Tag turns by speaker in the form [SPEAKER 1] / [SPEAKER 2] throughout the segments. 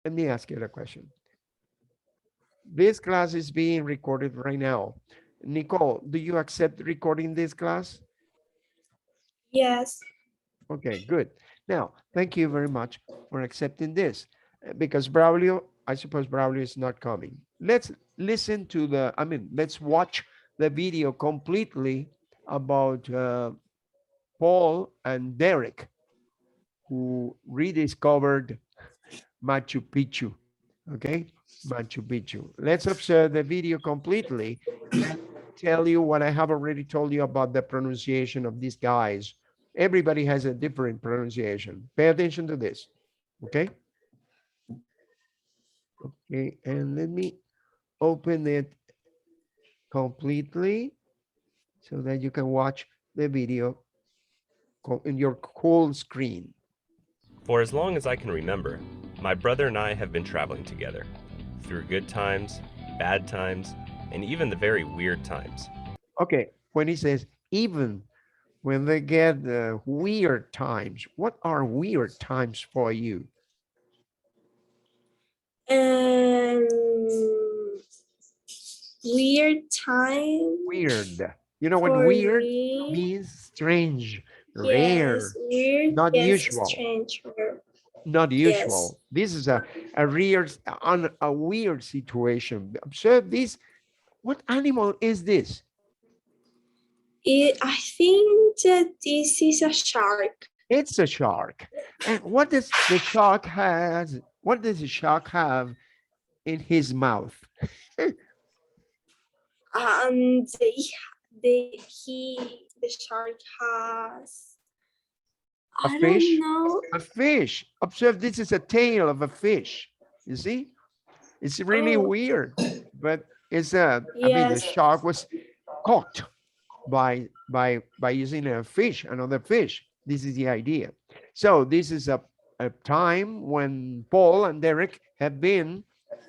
[SPEAKER 1] Let me ask you a question. This class is being recorded right now. Nicole, do you accept recording this class?
[SPEAKER 2] Yes.
[SPEAKER 1] Okay, good. Now, thank you very much for accepting this because Braulio, I suppose Braulio is not coming. Let's listen to let's watch the video completely about Paul and Derek, who rediscovered Machu Picchu. Okay, Machu Picchu. Let's observe the video completely and tell you what I have already told you about the pronunciation of these guys. Everybody has a different pronunciation. Pay attention to this. Okay. Okay, and let me open it completely so that you can watch the video in your whole screen.
[SPEAKER 3] For as long as I can remember, my brother and I have been traveling together, through good times, bad times, and even the very weird times.
[SPEAKER 1] Okay, when he says even when they get weird times, what are weird times for you?
[SPEAKER 2] Um, weird time
[SPEAKER 1] Weird. You know what
[SPEAKER 2] for
[SPEAKER 1] weird
[SPEAKER 2] me.
[SPEAKER 1] means? Strange,
[SPEAKER 2] Yes,
[SPEAKER 1] rare,
[SPEAKER 2] weird.
[SPEAKER 1] not
[SPEAKER 2] Yes,
[SPEAKER 1] usual,
[SPEAKER 2] strange.
[SPEAKER 1] not
[SPEAKER 2] Yes.
[SPEAKER 1] usual. This is a weird, a weird situation. Observe this. What animal is this?
[SPEAKER 2] I think that this is a shark.
[SPEAKER 1] It's a shark. And what does the shark has? What does the shark have in his mouth?
[SPEAKER 2] The shark has.
[SPEAKER 1] A
[SPEAKER 2] I don't
[SPEAKER 1] fish?
[SPEAKER 2] know.
[SPEAKER 1] A fish. Observe, this is a tail of a fish. You see? It's really
[SPEAKER 2] Oh,
[SPEAKER 1] weird, but the
[SPEAKER 2] yes,
[SPEAKER 1] shark was caught by using a fish, another fish. This is the idea. So this is a time when Paul and Derek have been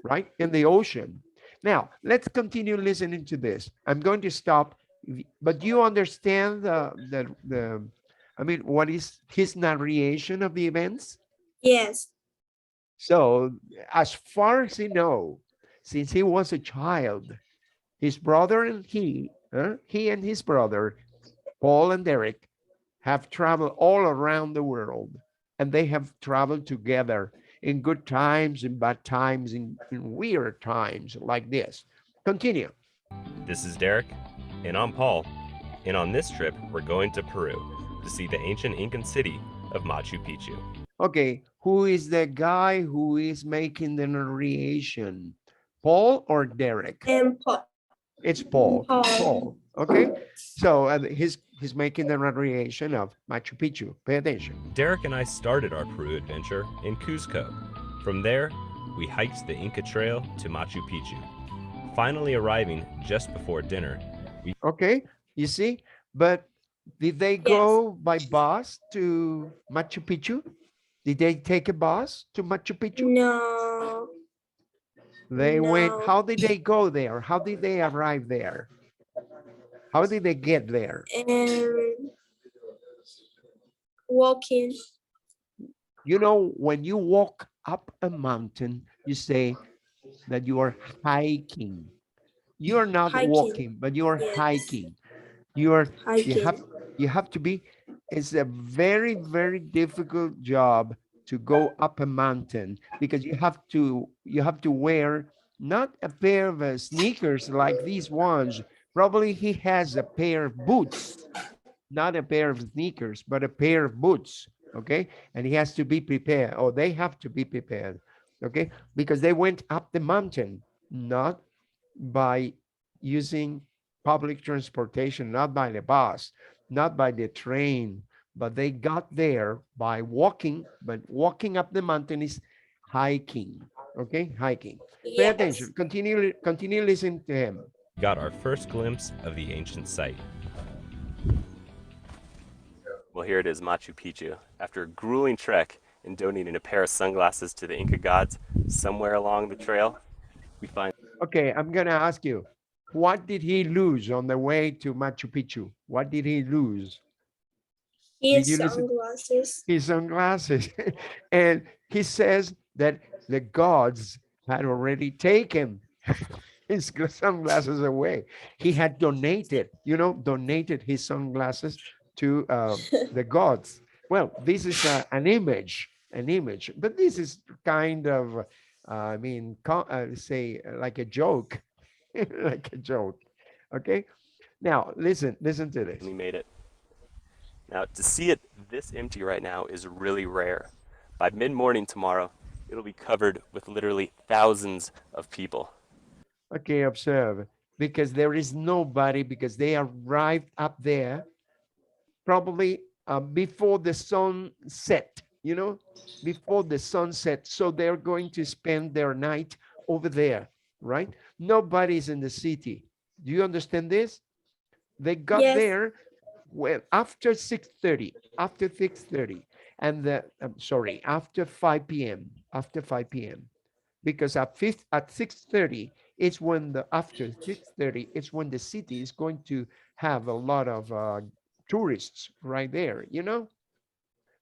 [SPEAKER 1] right in the ocean. Now let's continue listening to this. I'm going to stop, but you understand what is his narration of the events?
[SPEAKER 2] yes,
[SPEAKER 1] So as far as he know, since he was a child, his brother and he and his brother, Paul and Derek, have traveled all around the world, and they have traveled together in good times, in bad times, in weird times like this. Continue.
[SPEAKER 3] This is Derek, and I'm Paul, and on this trip we're going to Peru to see the ancient Incan city of Machu Picchu.
[SPEAKER 1] Okay, who is the guy who is making the narration? Paul or Derek?
[SPEAKER 2] and Paul.
[SPEAKER 1] It's Paul.
[SPEAKER 2] Paul.
[SPEAKER 1] Paul. Okay. So he's making the narration of Machu Picchu. Pay attention.
[SPEAKER 3] Derek and I started our Peru adventure in Cuzco. From there, we hiked the Inca Trail to Machu Picchu. Finally arriving just before dinner,
[SPEAKER 1] Okay. You see, but did they
[SPEAKER 2] Yes.
[SPEAKER 1] go by bus to Machu Picchu? Did they take a bus to Machu Picchu?
[SPEAKER 2] No,
[SPEAKER 1] They went.
[SPEAKER 2] no.
[SPEAKER 1] How did they go there? How did they arrive there? How did they get there?
[SPEAKER 2] And walking,
[SPEAKER 1] You know, when you walk up a mountain, you say that you are hiking. You're not
[SPEAKER 2] hiking.
[SPEAKER 1] walking, but you're
[SPEAKER 2] Yes,
[SPEAKER 1] hiking. You're you
[SPEAKER 2] hiking.
[SPEAKER 1] have you have to be. It's a very very difficult job to go up a mountain because you have to wear not a pair of sneakers like these ones. Probably he has a pair of boots, not a pair of sneakers, but a pair of boots. Okay, and he has to be prepared, or they have to be prepared. Okay, because they went up the mountain, not by using public transportation, not by the bus, not by the train, but they got there by walking. But walking up the mountain is hiking. Okay, hiking. Pay
[SPEAKER 2] Yes.
[SPEAKER 1] attention. Continue listening to him.
[SPEAKER 3] got our first glimpse of the ancient site. Well, here it is, Machu Picchu. After a grueling trek and donating a pair of sunglasses to the Inca gods, somewhere along the trail, we find
[SPEAKER 1] Okay, I'm gonna ask you, what did he lose on the way to Machu Picchu? What did he lose? Did
[SPEAKER 2] His
[SPEAKER 1] you listen?
[SPEAKER 2] sunglasses.
[SPEAKER 1] His sunglasses. And he says that the gods had already taken his sunglasses away. He had donated, donated his sunglasses to the gods. Well, this is an image, but this is kind of, say like a joke, like a joke. Okay. Now, listen to this.
[SPEAKER 3] Finally made it. Now, to see it this empty right now is really rare. By mid-morning tomorrow, it'll be covered with literally thousands of people.
[SPEAKER 1] Okay, observe, because there is nobody, because they arrived up there probably before the sun set, before the sunset. So they're going to spend their night over there, right? Nobody's in the city. Do you understand this? They got
[SPEAKER 2] Yes.
[SPEAKER 1] there well after 6:30, after 6:30, and sorry, after 5 p.m. After 5 p.m. Because at 6:30, it's when the after 6:30, it's when the city is going to have a lot of tourists right there,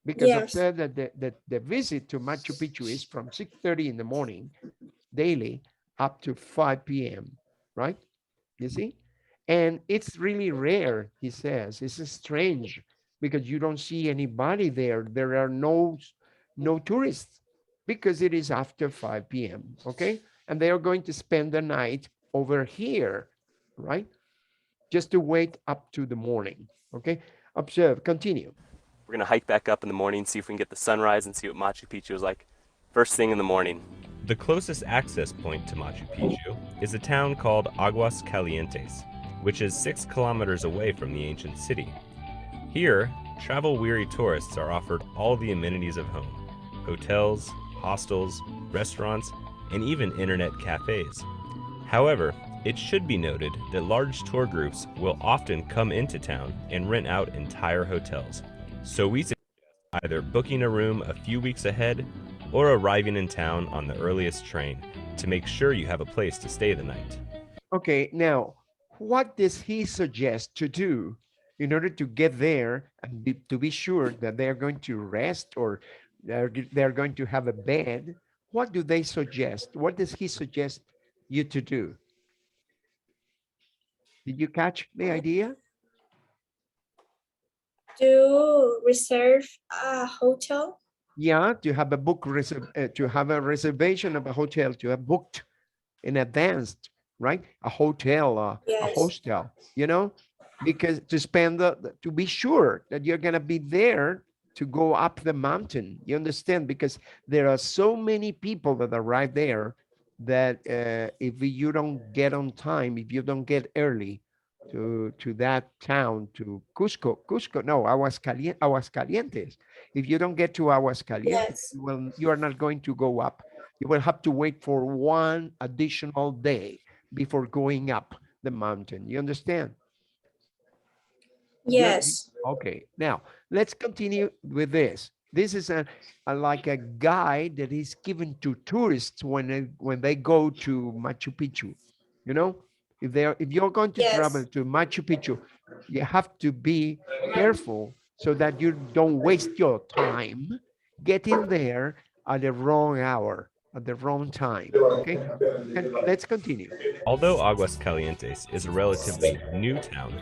[SPEAKER 1] because
[SPEAKER 2] Yes.
[SPEAKER 1] observe that the visit to Machu Picchu is from 6:30 in the morning daily up to 5 p.m., right? You see? And it's really rare, he says. It's strange because you don't see anybody there. There are no tourists because it is after 5 p.m. Okay? And they are going to spend the night over here, right? Just to wait up to the morning. Okay? Observe, continue.
[SPEAKER 3] We're gonna hike back up in the morning, see if we can get the sunrise and see what Machu Picchu is like first thing in the morning. The closest access point to Machu Picchu is a town called Aguas Calientes, which is 6 kilometers away from the ancient city. Here, travel-weary tourists are offered all the amenities of home: hotels, hostels, restaurants, and even internet cafes. However, it should be noted that large tour groups will often come into town and rent out entire hotels. So we suggest either booking a room a few weeks ahead or arriving in town on the earliest train to make sure you have a place to stay the night.
[SPEAKER 1] Okay, now, what does he suggest to do in order to get there and to be sure that they're going to rest or they're going to have a bed? What do they suggest? What does he suggest you to do? Did you catch the idea?
[SPEAKER 2] To reserve a hotel.
[SPEAKER 1] Yeah, to have a to have a reservation of a hotel, to have booked in advance, right? A hotel, a
[SPEAKER 2] Yes.
[SPEAKER 1] hostel, because to spend to be sure that you're gonna be there to go up the mountain. You understand? Because there are so many people that arrive there that if you don't get on time, if you don't get early to that town, to Cusco, no, Aguascalientes. If you don't get to Aguascalientes,
[SPEAKER 2] Yes.
[SPEAKER 1] you are not going to go up. You will have to wait for one additional day before going up the mountain. You understand?
[SPEAKER 2] Yes.
[SPEAKER 1] Okay, now let's continue with this. This is like a guide that is given to tourists when they go to Machu Picchu. You know, if you're going to travel
[SPEAKER 2] Yes.
[SPEAKER 1] to Machu Picchu, you have to be careful so that you don't waste your time getting there at the wrong hour, at the wrong time. Okay, and let's continue.
[SPEAKER 3] Although Aguas Calientes is a relatively new town,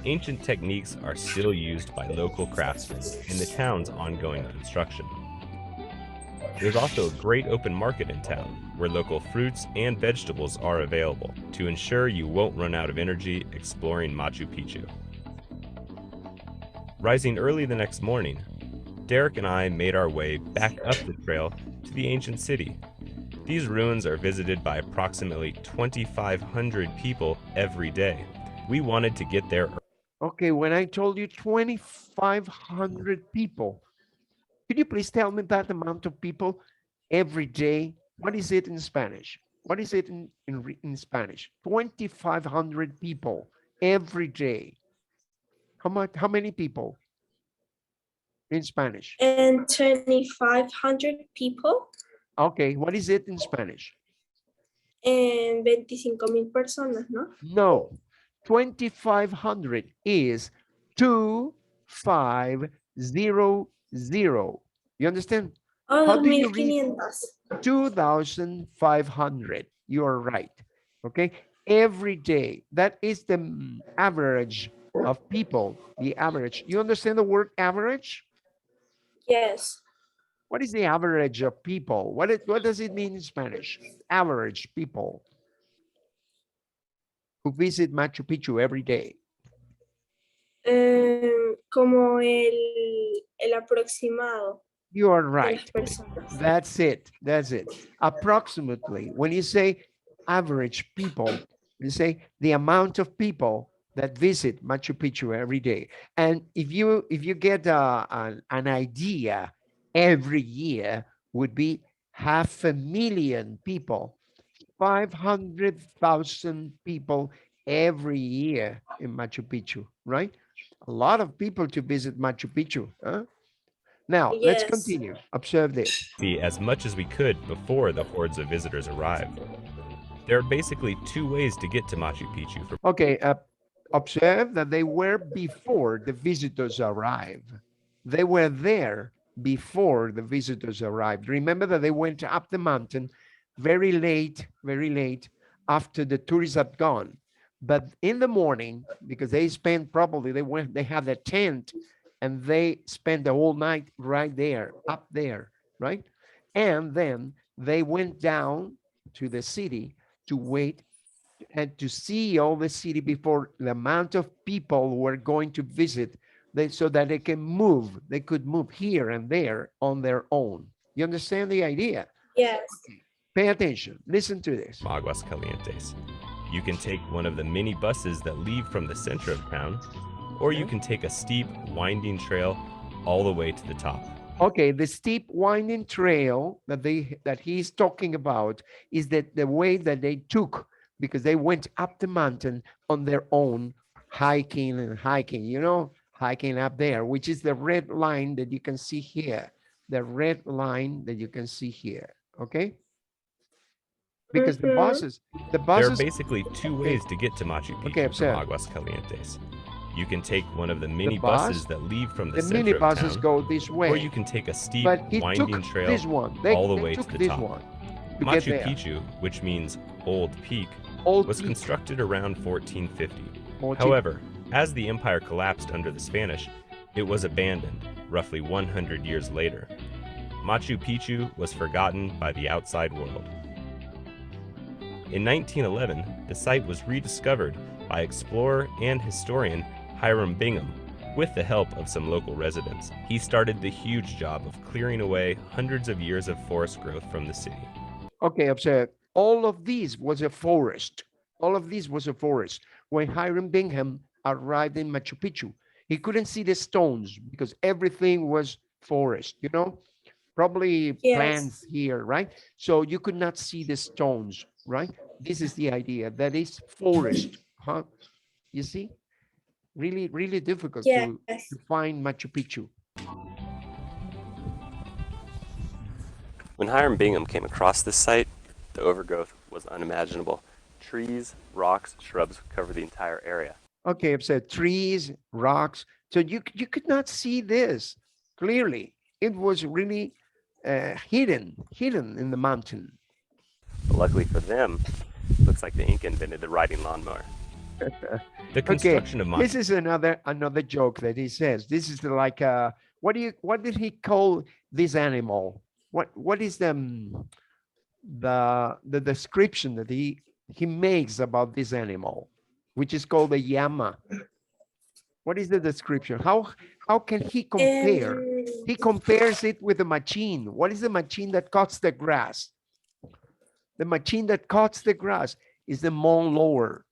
[SPEAKER 3] ancient techniques are still used by local craftsmen in the town's ongoing construction. There's also a great open market in town where local fruits and vegetables are available to ensure you won't run out of energy exploring Machu Picchu. Rising early the next morning, Derek and I made our way back up the trail to the ancient city. These ruins are visited by approximately 2,500 people every day. We wanted to get there.
[SPEAKER 1] Okay, when I told you 2,500 people, could you please tell me that amount of people every day? What is it in Spanish? What is it in Spanish? 2,500 people every day. How much? How many people in Spanish?
[SPEAKER 2] And 2,500 people
[SPEAKER 1] Okay, what is it in Spanish?
[SPEAKER 2] and 25,000 personas, ¿no?
[SPEAKER 1] No, 2,500 is 2500. You understand?
[SPEAKER 2] Oh,
[SPEAKER 1] How do you read
[SPEAKER 2] 2500.
[SPEAKER 1] 2,500? You are right. Okay. Every day. That is the average of people. The average. You understand the word average?
[SPEAKER 2] Yes.
[SPEAKER 1] What is the average of people? What does it mean in Spanish? Average people who visit Machu Picchu every day.
[SPEAKER 2] Como el aproximado
[SPEAKER 1] You are
[SPEAKER 2] de
[SPEAKER 1] right.
[SPEAKER 2] las personas.
[SPEAKER 1] That's it. That's it. Approximately, when you say average people, you say the amount of people that visit Machu Picchu every day. And if you get an idea, every year would be 500,000 people, 500,000 people every year in Machu Picchu, right? A lot of people to visit Machu Picchu. Huh? Now, let's
[SPEAKER 2] Yes.
[SPEAKER 1] continue. Observe this.
[SPEAKER 3] See as much as we could before the hordes of visitors arrived. There are basically two ways to get to Machu Picchu from
[SPEAKER 1] Okay, observe that they were before the visitors arrived. They were there before the visitors arrived. Remember that they went up the mountain very late after the tourists had gone. But in the morning, because they spent probably, they had a tent and they spent the whole night right there, up there, right? And then they went down to the city to wait and to see all the city before the amount of people who were going to visit, so that they could move here and there on their own. You understand the idea?
[SPEAKER 2] Yes.
[SPEAKER 1] Pay attention. Listen to this.
[SPEAKER 3] Aguas Calientes. You can take one of the mini buses that leave from the center of town, or you can take a steep, winding trail all the way to the top.
[SPEAKER 1] Okay, the steep winding trail that he's talking about is that the way that they took, because they went up the mountain on their own, hiking, hiking up there, which is the red line that you can see here. The red line that you can see here. Okay? Because the
[SPEAKER 3] There are
[SPEAKER 1] buses,
[SPEAKER 3] basically two ways to get to Machu Picchu from
[SPEAKER 1] observe.
[SPEAKER 3] Aguas Calientes. You can take one of the mini
[SPEAKER 1] bus-
[SPEAKER 3] buses that leave from the
[SPEAKER 1] the mini
[SPEAKER 3] center of
[SPEAKER 1] buses
[SPEAKER 3] town,
[SPEAKER 1] go this way.
[SPEAKER 3] or you can take a steep,
[SPEAKER 1] But he
[SPEAKER 3] winding
[SPEAKER 1] took
[SPEAKER 3] trail
[SPEAKER 1] this one.
[SPEAKER 3] all the way
[SPEAKER 1] took
[SPEAKER 3] to the
[SPEAKER 1] this
[SPEAKER 3] top.
[SPEAKER 1] one to get
[SPEAKER 3] Machu
[SPEAKER 1] there.
[SPEAKER 3] Picchu, which means Old Peak,
[SPEAKER 1] Old
[SPEAKER 3] was
[SPEAKER 1] Peak.
[SPEAKER 3] constructed around 1450.
[SPEAKER 1] 14
[SPEAKER 3] However, as the empire collapsed under the Spanish, it was abandoned roughly 100 years later. Machu Picchu was forgotten by the outside world. In 1911, the site was rediscovered by explorer and historian Hiram Bingham with the help of some local residents. He started the huge job of clearing away hundreds of years of forest growth from the city.
[SPEAKER 1] Okay, observe. All of these was a forest. All of this was a forest. When Hiram Bingham arrived in Machu Picchu, he couldn't see the stones because everything was forest, probably
[SPEAKER 2] Yes.
[SPEAKER 1] plants here, right? So you could not see the stones, right? This is the idea. That is forest, huh? You see? Really, really difficult
[SPEAKER 2] Yes.
[SPEAKER 1] to find Machu Picchu.
[SPEAKER 3] When Hiram Bingham came across this site, the overgrowth was unimaginable. Trees, rocks, shrubs cover the entire area.
[SPEAKER 1] Okay, I've said trees, rocks. So you could not see this clearly. It was really hidden in the mountain.
[SPEAKER 3] But luckily for them, it looks like the Inca invented the riding lawnmower. The construction of Machu
[SPEAKER 1] This is another joke that he says. This is like what did he call this animal? What is the description that he makes about this animal, which is called a llama? What is the description? How can he compare? He compares it with a machine. What is the machine that cuts the grass? The machine that cuts the grass is the mown loader.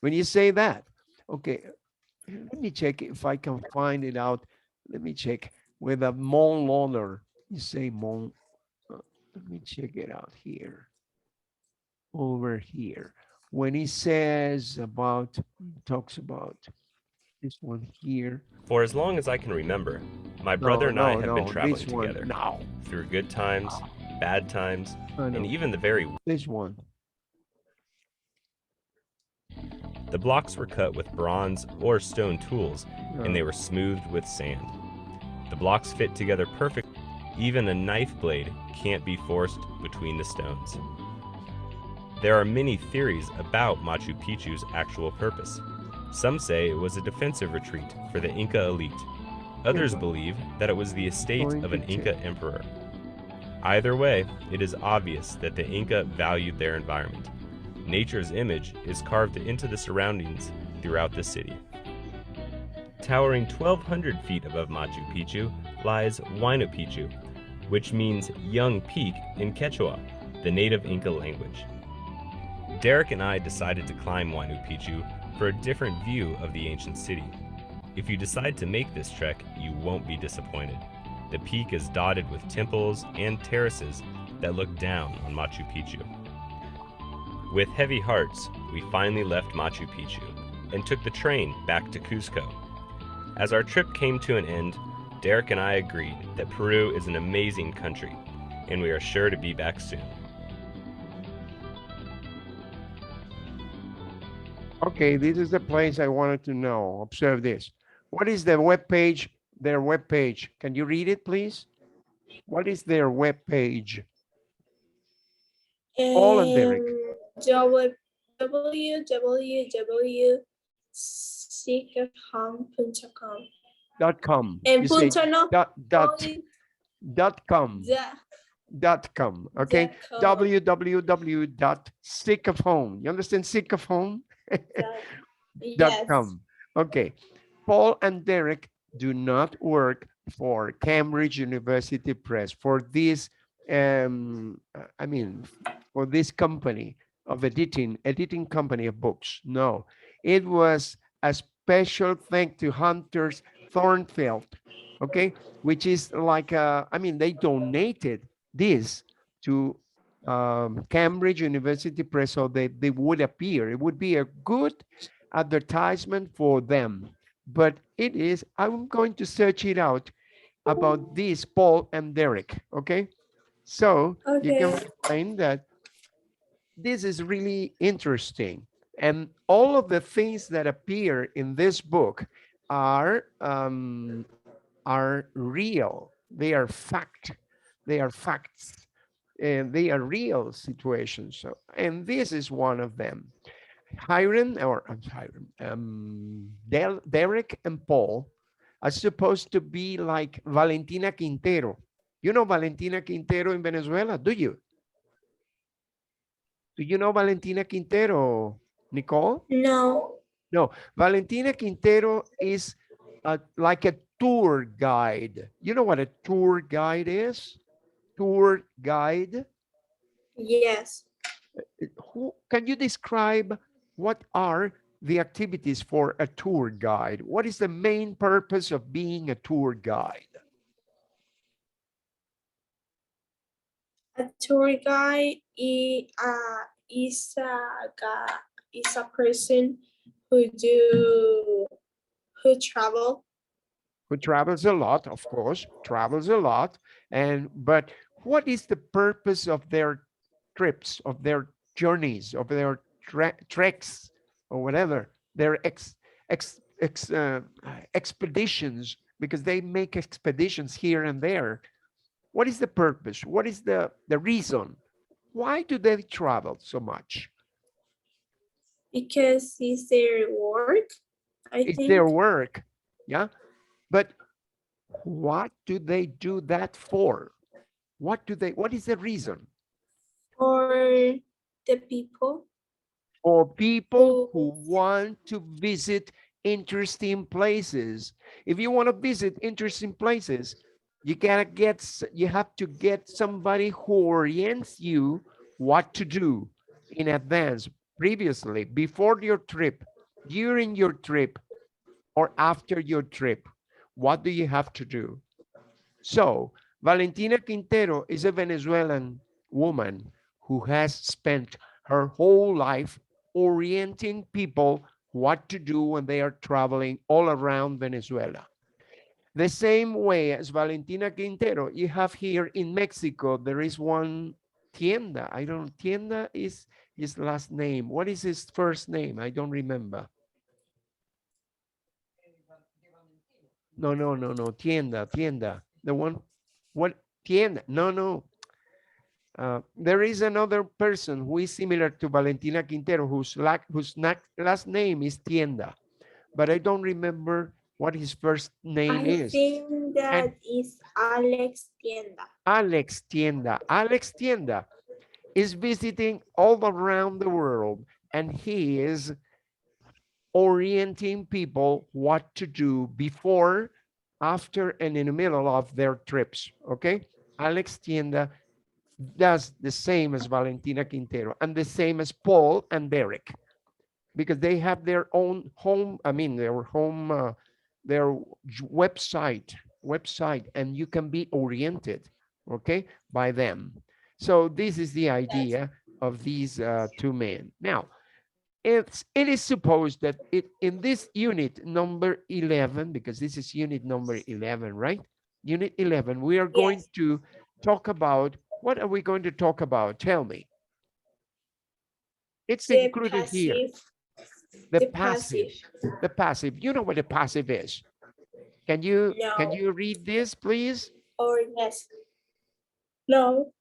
[SPEAKER 1] When you say that, okay, let me check if I can find it out. Let me check with a mown loader. You say mown. Let me check it out here. Over here. When he says about, talks about this one here.
[SPEAKER 3] For as long as I can remember, my brother and I have been traveling together. Through good times, bad times, and even the very
[SPEAKER 1] this one.
[SPEAKER 3] The blocks were cut with bronze or stone tools, and they were smoothed with sand. The blocks fit together perfectly. Even a knife blade can't be forced between the stones. There are many theories about Machu Picchu's actual purpose. Some say it was a defensive retreat for the Inca elite. Others believe that it was the estate of an Inca emperor. Either way, it is obvious that the Inca valued their environment. Nature's image is carved into the surroundings throughout the city. Towering 1,200 feet above Machu Picchu lies Huayna Picchu, which means young peak in Quechua, the native Inca language. Derek and I decided to climb Huayna Picchu for a different view of the ancient city. If you decide to make this trek, you won't be disappointed. The peak is dotted with temples and terraces that look down on Machu Picchu. With heavy hearts, we finally left Machu Picchu and took the train back to Cusco. As our trip came to an end, Derek and I agreed that Peru is an amazing country, and we are sure to be back soon.
[SPEAKER 1] Okay, this is the place I wanted to know. Observe this. What is the web page? Their web page. Can you read it, please? What is their web page? Paul and Derek.
[SPEAKER 2] www.seekofhome.com.
[SPEAKER 1] .com. You say
[SPEAKER 2] Punto no.
[SPEAKER 1] .com. .com. Okay. www.sickofhome. You understand sick of home?
[SPEAKER 2] Yes.
[SPEAKER 1] .com. Okay. Paul and Derek do not work for Cambridge University Press, for this, for this company of editing company of books. No, it was a special thank to Hunters Thornfield, okay, which is like, they donated this to Cambridge University Press so they would appear. It would be a good advertisement for them. But it is, I'm going to search it out about this, Paul and Derek, okay? So you can find that this is really interesting. And all of the things that appear in this book are real. They are fact. They are facts. And they are real situations. So, and this is one of them. Derek and Paul are supposed to be like Valentina Quintero. You know Valentina Quintero in Venezuela, do you? Do you know Valentina Quintero, Nicole?
[SPEAKER 2] No.
[SPEAKER 1] No, Valentina Quintero is like a tour guide. You know what a tour guide is? Tour guide.
[SPEAKER 2] Yes.
[SPEAKER 1] Can you describe what are the activities for a tour guide? What is the main purpose of being a tour guide?
[SPEAKER 2] A tour guide is a person who travel.
[SPEAKER 1] Who travels a lot, of course, travels a lot. But what is the purpose of their trips, of their journeys, of their treks, or whatever, their expeditions, because they make expeditions here and there. What is the purpose? What is the reason? Why do they travel so much?
[SPEAKER 2] Because it's their work, I
[SPEAKER 1] It's
[SPEAKER 2] think.
[SPEAKER 1] their work, yeah? But what do they do that for? What is the reason?
[SPEAKER 2] For the people.
[SPEAKER 1] For people who want to visit interesting places. If you want to visit interesting places, you have to get somebody who orients you what to do in advance, previously, before your trip, during your trip, or after your trip. What do you have to do? So Valentina Quintero is a Venezuelan woman who has spent her whole life orienting people what to do when they are traveling all around Venezuela. The same way as Valentina Quintero, you have here in Mexico, there is one Tienda. Tienda is his last name. What is his first name? I don't remember. No, no, no, no. Tienda, tienda. The one, what? Tienda. No, no. There is another person who is similar to Valentina Quintero, last name is Tienda, but I don't remember what his first name
[SPEAKER 2] I
[SPEAKER 1] is.
[SPEAKER 2] think
[SPEAKER 1] And
[SPEAKER 2] that is Alex Tienda.
[SPEAKER 1] Alex Tienda. Alex Tienda is visiting all around the world, and he is orienting people what to do before, after, and in the middle of their trips. Okay. Alex Tienda does the same as Valentina Quintero and the same as Paul and Derek, because they have their own home, I mean, their website, and you can be oriented, okay, by them. So this is the
[SPEAKER 2] Yes.
[SPEAKER 1] idea of these two men. Now, it is supposed that in this unit number 11, because this is unit number 11, right? Unit 11, we are going
[SPEAKER 2] Yes.
[SPEAKER 1] to talk about, what are we going to talk about? Tell me. It's
[SPEAKER 2] The
[SPEAKER 1] included here.
[SPEAKER 2] passive.
[SPEAKER 1] The
[SPEAKER 2] The
[SPEAKER 1] passive.
[SPEAKER 2] passive.
[SPEAKER 1] The passive. You know what the passive is. Can
[SPEAKER 2] No.
[SPEAKER 1] you read this, please?
[SPEAKER 2] Or yes. No.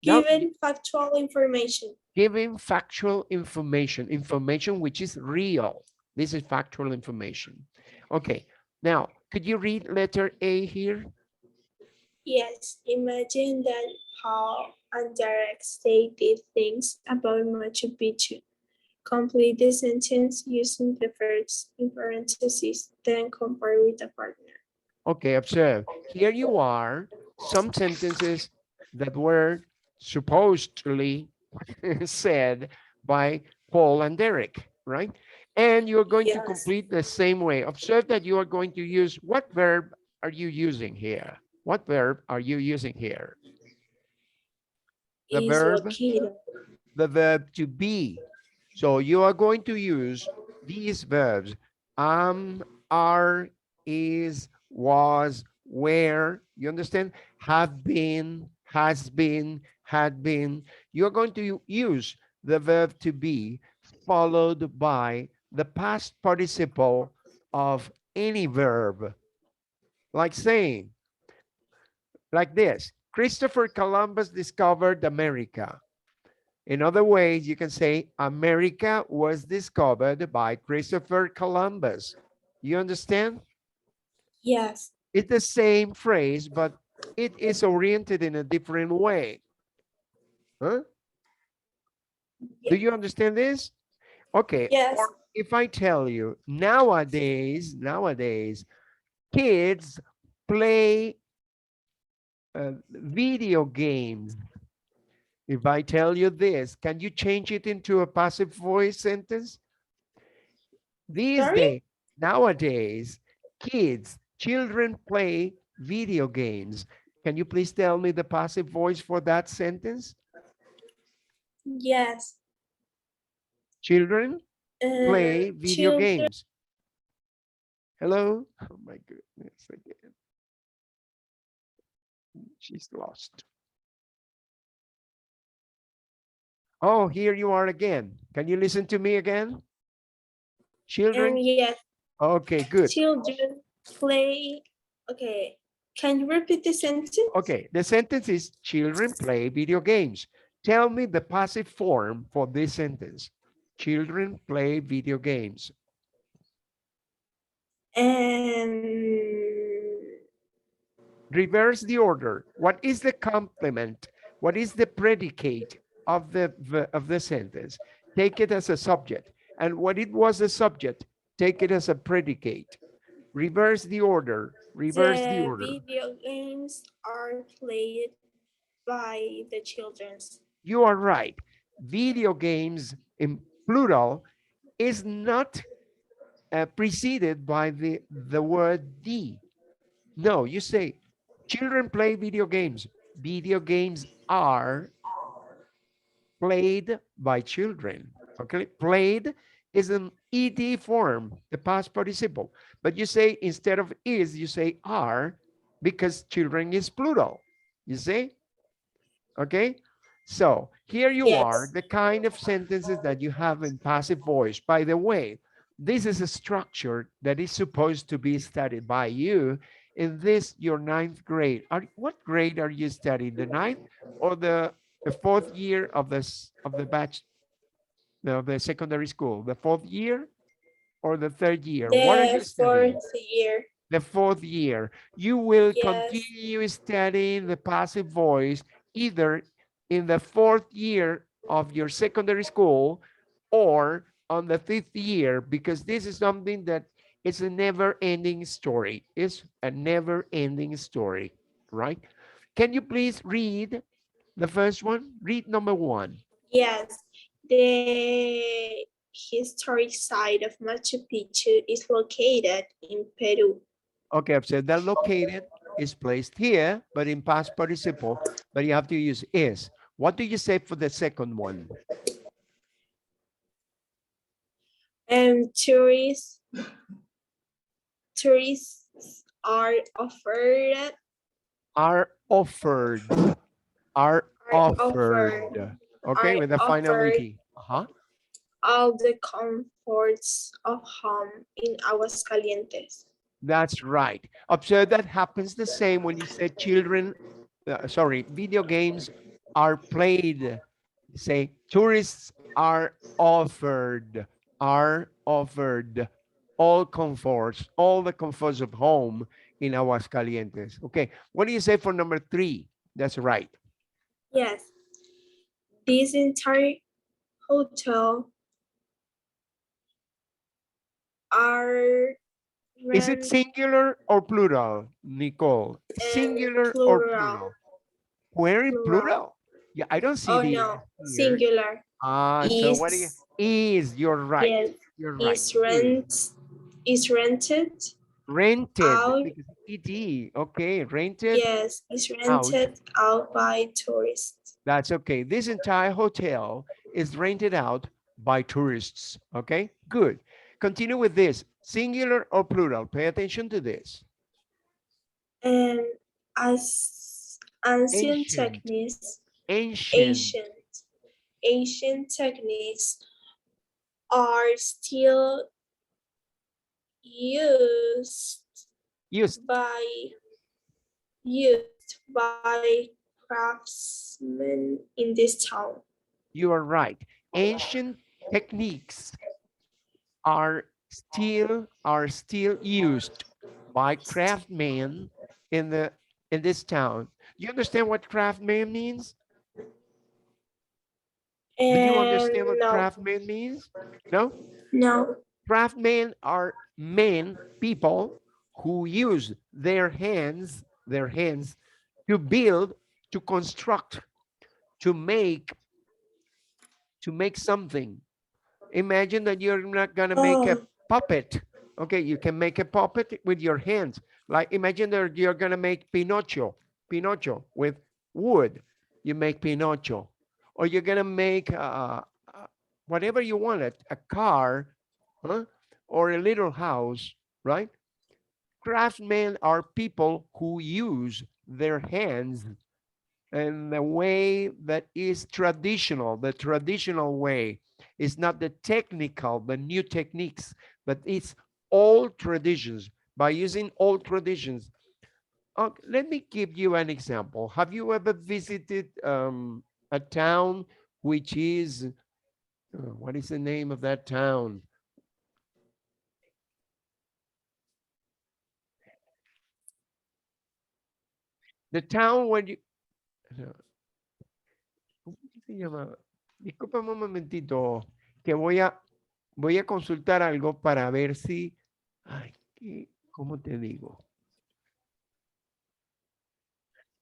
[SPEAKER 1] No,
[SPEAKER 2] Given factual information.
[SPEAKER 1] giving factual information, information which is real. This is factual information. Okay. Now, could you read letter A here?
[SPEAKER 2] Yes. Imagine that Paul and Derek stated things about Machu Picchu. Complete the sentence using the verbs in parentheses, then compare with a partner.
[SPEAKER 1] Okay, observe. Here you are, some sentences that were supposedly said by Paul and Derek, right? And you're going to
[SPEAKER 2] Yes.
[SPEAKER 1] complete the same way. Observe that you are going to use, what verb are you using here? What verb are you using here? The
[SPEAKER 2] Is
[SPEAKER 1] verb,
[SPEAKER 2] located.
[SPEAKER 1] the verb to be. So you are going to use these verbs, are, is, was, where, you understand? Have been, has been, had been. You're going to use the verb to be followed by the past participle of any verb, like saying, like this: Christopher Columbus discovered America. In other ways, you can say America was discovered by Christopher Columbus. You understand?
[SPEAKER 2] Yes.
[SPEAKER 1] It's the same phrase, but it is oriented in a different way. Huh? Do
[SPEAKER 2] Yes.
[SPEAKER 1] you understand this? Okay.
[SPEAKER 2] Yes.
[SPEAKER 1] Or if I tell you nowadays, kids play video games. If I tell you this, can you change it into a passive voice sentence? These
[SPEAKER 2] Sorry?
[SPEAKER 1] days, nowadays, children play video games. Can you please tell me the passive voice for that sentence?
[SPEAKER 2] Yes.
[SPEAKER 1] Children play video
[SPEAKER 2] Children.
[SPEAKER 1] games. Hello? Oh my goodness, again. She's lost. Oh, here you are again. Can you listen to me again? Children?
[SPEAKER 2] Yes.
[SPEAKER 1] Okay, good.
[SPEAKER 2] Children play. Okay. Can you repeat the sentence?
[SPEAKER 1] Okay, the sentence is children play video games. Tell me the passive form for this sentence. Children play video games.
[SPEAKER 2] And
[SPEAKER 1] Reverse the order. What is the complement? What is the predicate of the sentence? Take it as a subject. And what it was a subject, take it as a predicate. Reverse the order. Reverse the
[SPEAKER 2] the
[SPEAKER 1] order.
[SPEAKER 2] video games are played by the childrens.
[SPEAKER 1] You are right. Video games in plural is not preceded by the word the. No, you say children play video games. Video games are played by children. Okay, played is an ed form, the past participle. But you say instead of is, you say are, because children is plural. You see? Okay. So here you are,
[SPEAKER 2] Yes.
[SPEAKER 1] the kind of sentences that you have in passive voice. By the way, this is a structure that is supposed to be studied by you in this, your ninth grade. What grade are you studying? The ninth or the fourth year of this of the batch of the secondary school? The fourth year or the third year? What are
[SPEAKER 2] The
[SPEAKER 1] you studying?
[SPEAKER 2] fourth year.
[SPEAKER 1] The fourth year. You will
[SPEAKER 2] Yes.
[SPEAKER 1] continue studying the passive voice either in the fourth year of your secondary school or on the fifth year, because this is something that it's a never-ending story. It's a never-ending story, right? Can you please read the first one? Read number one.
[SPEAKER 2] Yes. The historic site of Machu Picchu is located in Peru.
[SPEAKER 1] Okay, I've said that located is placed here, but in past participle, but you have to use is. What do you say for the second one?
[SPEAKER 2] And tourists are offered
[SPEAKER 1] Are offered. Are
[SPEAKER 2] are offered
[SPEAKER 1] offered. Okay,
[SPEAKER 2] are
[SPEAKER 1] with the
[SPEAKER 2] offered
[SPEAKER 1] finality. Uh-huh.
[SPEAKER 2] all the comforts of home in Aguascalientes.
[SPEAKER 1] That's right. Observe that happens the same when you say children, sorry, video games are played. Say tourists are offered all the comforts of home in Aguascalientes. Okay, what do you say for number three? That's right.
[SPEAKER 2] Yes, this entire hotel are
[SPEAKER 1] Is it
[SPEAKER 2] rent
[SPEAKER 1] singular or plural, Nicole?
[SPEAKER 2] and
[SPEAKER 1] Singular or
[SPEAKER 2] plural.
[SPEAKER 1] plural? Where in
[SPEAKER 2] Plural.
[SPEAKER 1] plural? Yeah, I don't see
[SPEAKER 2] Oh
[SPEAKER 1] the
[SPEAKER 2] no,
[SPEAKER 1] S here.
[SPEAKER 2] singular.
[SPEAKER 1] So what do you,
[SPEAKER 2] Is
[SPEAKER 1] is, you're right.
[SPEAKER 2] yes,
[SPEAKER 1] You're right.
[SPEAKER 2] is
[SPEAKER 1] Is.
[SPEAKER 2] rented
[SPEAKER 1] Rented,
[SPEAKER 2] out.
[SPEAKER 1] because ED, okay, rented
[SPEAKER 2] Yes, is
[SPEAKER 1] out.
[SPEAKER 2] rented out by tourists.
[SPEAKER 1] That's okay. This entire hotel is rented out by tourists, okay? Good. Continue with this, singular or plural. Pay attention to this.
[SPEAKER 2] And as ancient
[SPEAKER 1] Ancient,
[SPEAKER 2] techniques,
[SPEAKER 1] ancient,
[SPEAKER 2] ancient ancient techniques are still used
[SPEAKER 1] used.
[SPEAKER 2] by used by craftsmen in this town.
[SPEAKER 1] You are right. Ancient techniques are still used by craftsmen in the in this town. You understand what craftsman means? Do you
[SPEAKER 2] And
[SPEAKER 1] understand what
[SPEAKER 2] no,
[SPEAKER 1] craftsman means? No?
[SPEAKER 2] no.
[SPEAKER 1] Craftsmen are men, people who use their hands to build, to construct, to make, to make something. Imagine that you're not gonna make a
[SPEAKER 2] Oh,
[SPEAKER 1] puppet. Okay, you can make a puppet with your hands. Like imagine that you're gonna make Pinocchio with wood. You make Pinocchio, or you're gonna make whatever you want, a car, huh? Or a little house, right? Craftsmen are people who use their hands in the way that is traditional, the traditional way. It's not the technical, the new techniques, but it's old traditions. By using old traditions, let me give you an example. Have you ever visited a town which is, what is the name of that town? The town when you, ¿cómo se llama? Discúlpame un momentito, que voy a consultar algo para ver si, ay, ¿cómo te digo?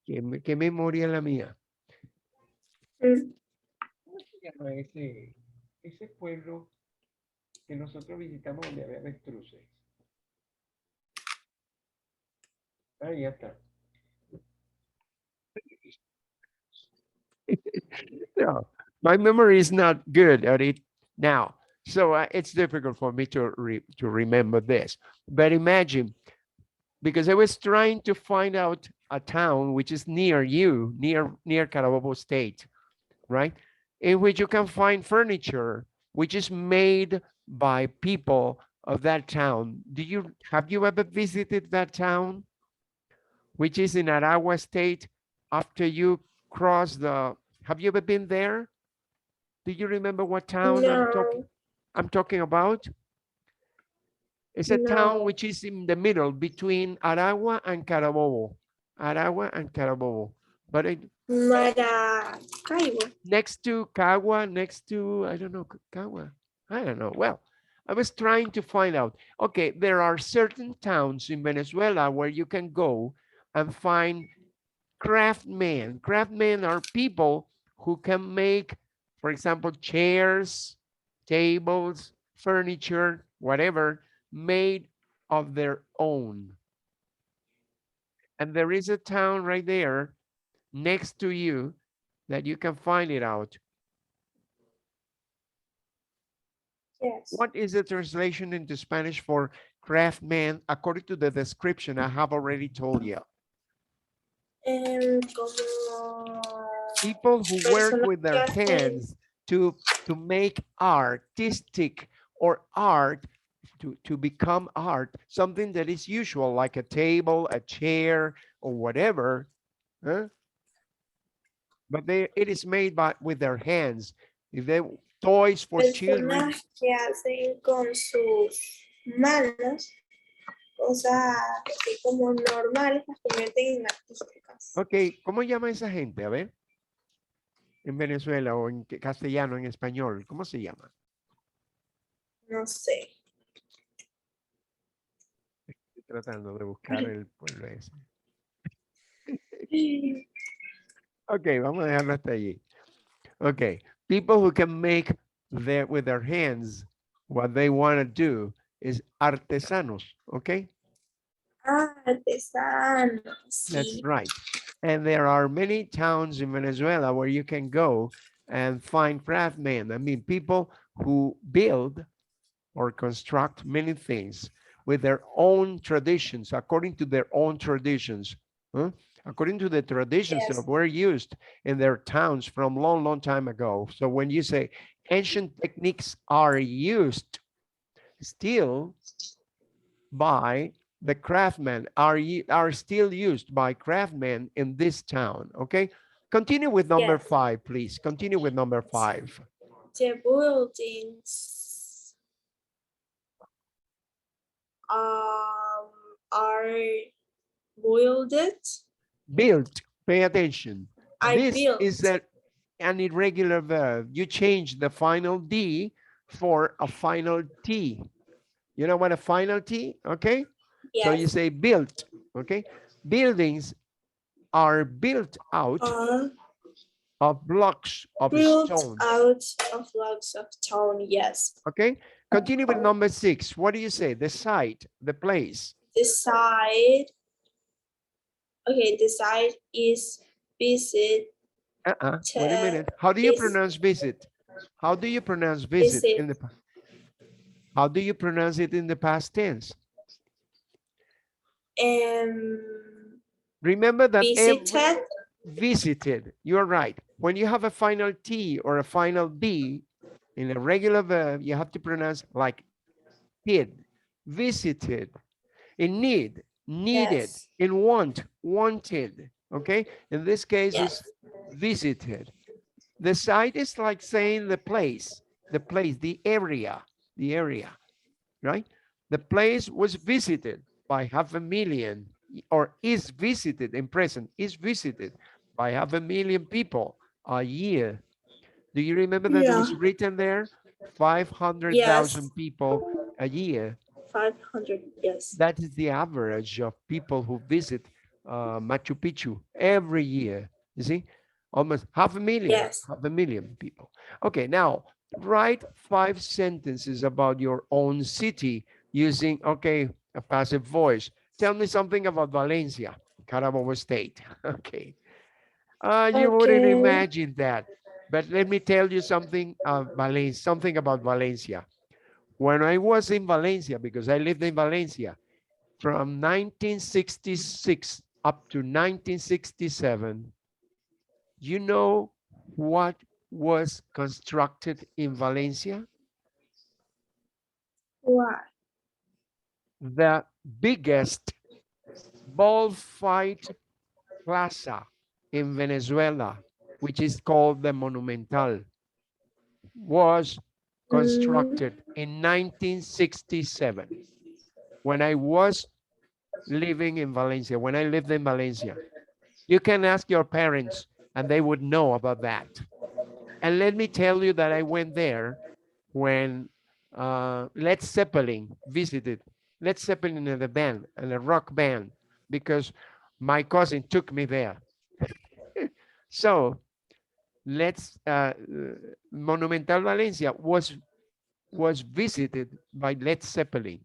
[SPEAKER 1] ¿Qué memoria la mía?
[SPEAKER 2] mm,
[SPEAKER 1] ¿Cómo se llama ese pueblo que nosotros visitamos donde había avestruces? Ah, ya está. No, my memory is not good at it now. So it's difficult for me to remember this. But imagine, because I was trying to find out a town which is near you, near Carabobo State, right? In which you can find furniture which is made by people of that town. Have you ever visited that town, which is in Aragua State? After you cross the, have you ever been there? Do you remember what town
[SPEAKER 2] No,
[SPEAKER 1] I'm talking about? It's a town
[SPEAKER 2] no.
[SPEAKER 1] which is in the middle between Aragua and Carabobo. Aragua and Carabobo. But
[SPEAKER 2] Maracaibo.
[SPEAKER 1] next to Cagua, next to, I don't know, Cagua. I don't know. Well, I was trying to find out. Okay, there are certain towns in Venezuela where you can go and find craftsmen. Craftsmen are people who can make, for example, chairs, tables, furniture, whatever, made of their own. And there is a town right there next to you that you can find it out.
[SPEAKER 2] Yes.
[SPEAKER 1] What is the translation into Spanish for craftsman according to the description I have already told you?
[SPEAKER 2] Como
[SPEAKER 1] People who work
[SPEAKER 2] personas
[SPEAKER 1] with
[SPEAKER 2] que
[SPEAKER 1] their
[SPEAKER 2] hacen,
[SPEAKER 1] hands to make artistic or art to become art, something that is usual like a table, a chair, or whatever, huh? But it is made by with their hands. If they toys for children,
[SPEAKER 2] personas que hacen con sus manos cosas así como normales, las convierten en artísticas.
[SPEAKER 1] ok, ¿cómo llama esa gente? A ver, en Venezuela o en castellano, en español, ¿cómo se llama?
[SPEAKER 2] No sé.
[SPEAKER 1] Estoy tratando de buscar el pueblo ese. Ok, vamos a dejarlo hasta allí. Okay, people who can make with their hands what they want to do is artesanos, okay?
[SPEAKER 2] Ah, artesano,
[SPEAKER 1] That's
[SPEAKER 2] sí.
[SPEAKER 1] right. And there are many towns in Venezuela where you can go and find craftsmen. I mean, people who build or construct many things with their own traditions, according to their own traditions, huh? According to the traditions that
[SPEAKER 2] Yes.
[SPEAKER 1] were used in their towns from long, long time ago. So when you say ancient techniques are used still by the craftsmen, are still used by craftsmen in this town, okay? Continue with number
[SPEAKER 2] Yes.
[SPEAKER 1] 5, please. Continue with number 5.
[SPEAKER 2] The buildings are built.
[SPEAKER 1] Built, pay attention.
[SPEAKER 2] I
[SPEAKER 1] This is
[SPEAKER 2] built.
[SPEAKER 1] an irregular verb. You change the final D for a final T. You know what a final T? Okay. So you
[SPEAKER 2] Yes.
[SPEAKER 1] say built. Okay. Buildings are built out
[SPEAKER 2] Are
[SPEAKER 1] of blocks of
[SPEAKER 2] built
[SPEAKER 1] stone.
[SPEAKER 2] out of logs of stone. Yes.
[SPEAKER 1] Okay. Continue with number 6. What do you say? The site, the place.
[SPEAKER 2] The side. Okay, the side is visit.
[SPEAKER 1] Wait a minute. How do you
[SPEAKER 2] Is
[SPEAKER 1] pronounce visit? How do you pronounce visit
[SPEAKER 2] visit.
[SPEAKER 1] in the how do you pronounce it in the past tense? Remember that
[SPEAKER 2] Visited.
[SPEAKER 1] visited, you're right. When you have a final T or a final D in a regular verb, you have to pronounce like did, visited. In need, needed.
[SPEAKER 2] Yes.
[SPEAKER 1] In want, wanted. Okay, in this case
[SPEAKER 2] Yes.
[SPEAKER 1] is visited. The site is like saying the place, the area, right? The place was visited by 500,000 or is visited in present, is visited by 500,000 people a year. Do you remember that it
[SPEAKER 2] Yeah.
[SPEAKER 1] was written there?
[SPEAKER 2] Yes.
[SPEAKER 1] 500,000 people a year.
[SPEAKER 2] 500. Yes.
[SPEAKER 1] That is the average of people who visit Machu Picchu every year. You see, almost
[SPEAKER 2] Yes.
[SPEAKER 1] 500,000 people. Okay, now write 5 sentences about your own city using, okay, a passive voice. Tell me something about Valencia, Carabobo State. Okay. You wouldn't
[SPEAKER 2] Okay.
[SPEAKER 1] imagine that. But let me tell you something, something about Valencia. When I was in Valencia, because I lived in Valencia, from 1966 up to 1967, you know what was constructed in Valencia?
[SPEAKER 2] Why?
[SPEAKER 1] The biggest bullfight plaza in Venezuela, which is called the Monumental, was
[SPEAKER 2] Mm,
[SPEAKER 1] constructed in 1967 when I was living in Valencia, when I lived in Valencia. You can ask your parents and they would know about that. And let me tell you that I went there when Led Zeppelin visited. Led Zeppelin in the band, and a rock band, because my cousin took me there. So let's Monumental Valencia was visited by Led Zeppelin,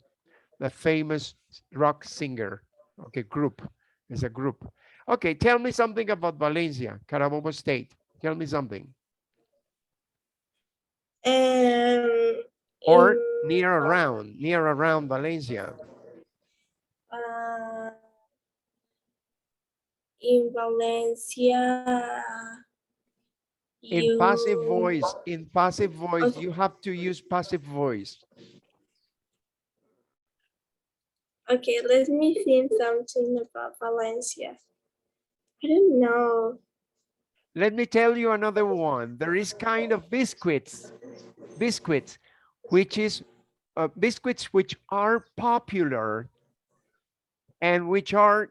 [SPEAKER 1] the famous rock singer. Okay, group. It's a group. Okay, tell me something about Valencia, Carabobo State. Tell me something.
[SPEAKER 2] um,
[SPEAKER 1] Or
[SPEAKER 2] in
[SPEAKER 1] near around Valencia.
[SPEAKER 2] uh, in Valencia, you
[SPEAKER 1] In passive voice,
[SPEAKER 2] okay,
[SPEAKER 1] you have to use passive voice.
[SPEAKER 2] okay, let me think something about Valencia. I don't know.
[SPEAKER 1] Let me tell you another one. There is kind of biscuits, which is biscuits which are popular and which are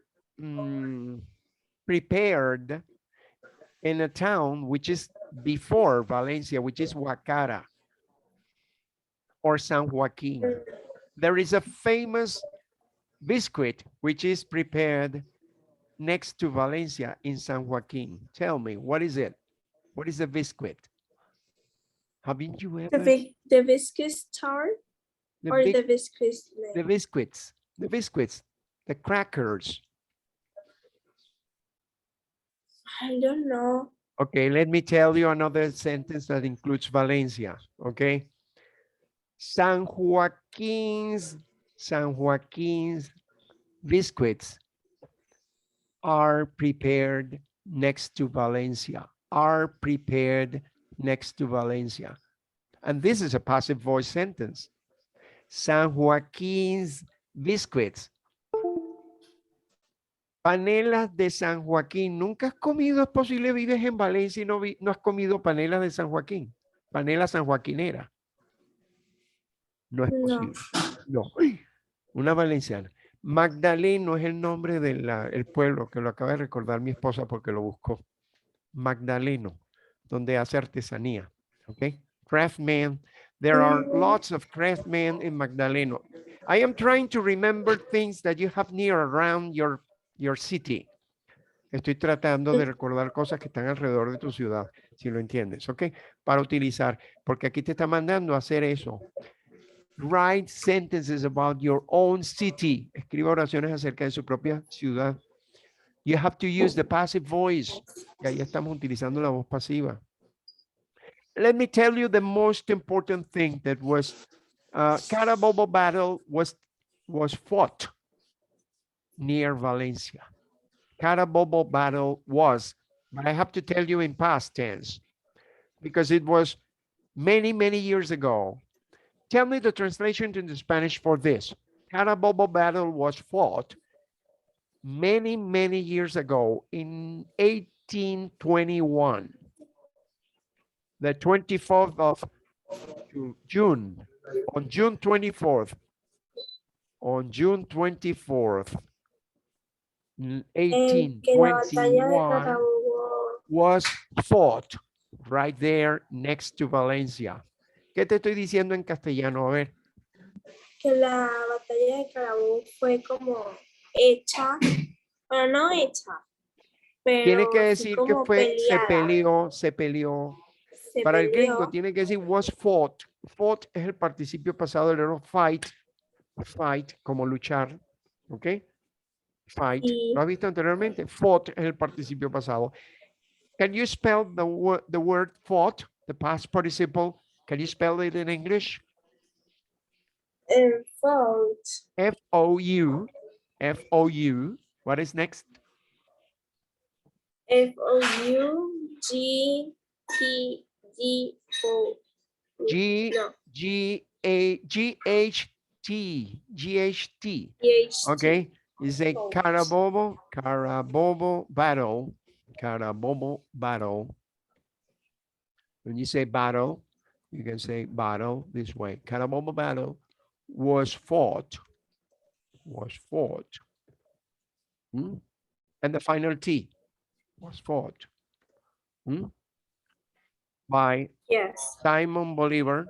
[SPEAKER 1] prepared in a town which is before Valencia, which is Huacara or San Joaquin. There is a famous biscuit which is prepared next to Valencia in San Joaquin. Tell me, what is it? What is a biscuit? Haven't you ever
[SPEAKER 2] The biscuit star
[SPEAKER 1] the
[SPEAKER 2] or
[SPEAKER 1] big
[SPEAKER 2] the biscuit
[SPEAKER 1] the
[SPEAKER 2] name?
[SPEAKER 1] biscuits, the crackers?
[SPEAKER 2] I don't know.
[SPEAKER 1] Okay, let me tell you another sentence that includes Valencia. Okay, San Joaquin's San Joaquin's biscuits are prepared next to Valencia. Are prepared next to Valencia. And this is a passive voice sentence. San Joaquin's biscuits. Panelas de San Joaquín. ¿Nunca has comido? Es posible, vives en Valencia y no has comido panelas de San Joaquín. Panela sanjoaquinera. No es
[SPEAKER 2] No.
[SPEAKER 1] posible. No. Una valenciana. Magdaleno es el nombre del pueblo que lo acaba de recordar mi esposa porque lo buscó. Magdaleno, donde hace artesanía. ¿Ok? Craftsman. There are lots of craftsmen in Magdaleno. I am trying to remember things that you have near around your city. Estoy tratando de recordar cosas que están alrededor de tu ciudad, si lo entiendes, ¿ok? Para utilizar, porque aquí te está mandando a hacer eso. Write sentences about your own city. Escriba oraciones acerca de su propia ciudad. You have to use the passive voice. Y ahí estamos utilizando la voz pasiva. Let me tell you the most important thing that was Carabobo battle was fought near Valencia. Carabobo battle was, but I have to tell you in past tense because it was many, many years ago. Tell me the translation into Spanish for this. Carabobo battle was fought many, many years ago in 1821, the 24th of June, on June 24th,
[SPEAKER 2] Que la batalla de
[SPEAKER 1] 1821
[SPEAKER 2] Carabobo,
[SPEAKER 1] was fought right there next to Valencia. ¿Qué te estoy diciendo en castellano? A ver.
[SPEAKER 2] que la batalla de Carabobo fue como hecha, bueno, no hecha,
[SPEAKER 1] Tiene que
[SPEAKER 2] pero sí
[SPEAKER 1] decir que
[SPEAKER 2] como
[SPEAKER 1] fue,
[SPEAKER 2] peleada.
[SPEAKER 1] se peleó.
[SPEAKER 2] Se
[SPEAKER 1] Para el gringo
[SPEAKER 2] peleó
[SPEAKER 1] tiene que decir was fought. Fought es el participio pasado del verbo fight. Fight, como luchar. ¿Ok? Fight. ¿Lo
[SPEAKER 2] y
[SPEAKER 1] has visto anteriormente? Fought es el participio pasado. Can you spell the word fought, the past participle? Can you spell it in English?
[SPEAKER 2] fought.
[SPEAKER 1] F-O-U. F-O-U. What is next?
[SPEAKER 2] Foughtgo.
[SPEAKER 1] G,
[SPEAKER 2] No.
[SPEAKER 1] G, A, G, H, GHT.
[SPEAKER 2] PhD.
[SPEAKER 1] Okay, you say Carabobo, Carabobo battle, Carabobo battle. When you say battle, you can say battle this way. Carabobo battle was fought, was fought. Hmm? And the final T was fought hmm, by
[SPEAKER 2] Yes.
[SPEAKER 1] Simon Bolivar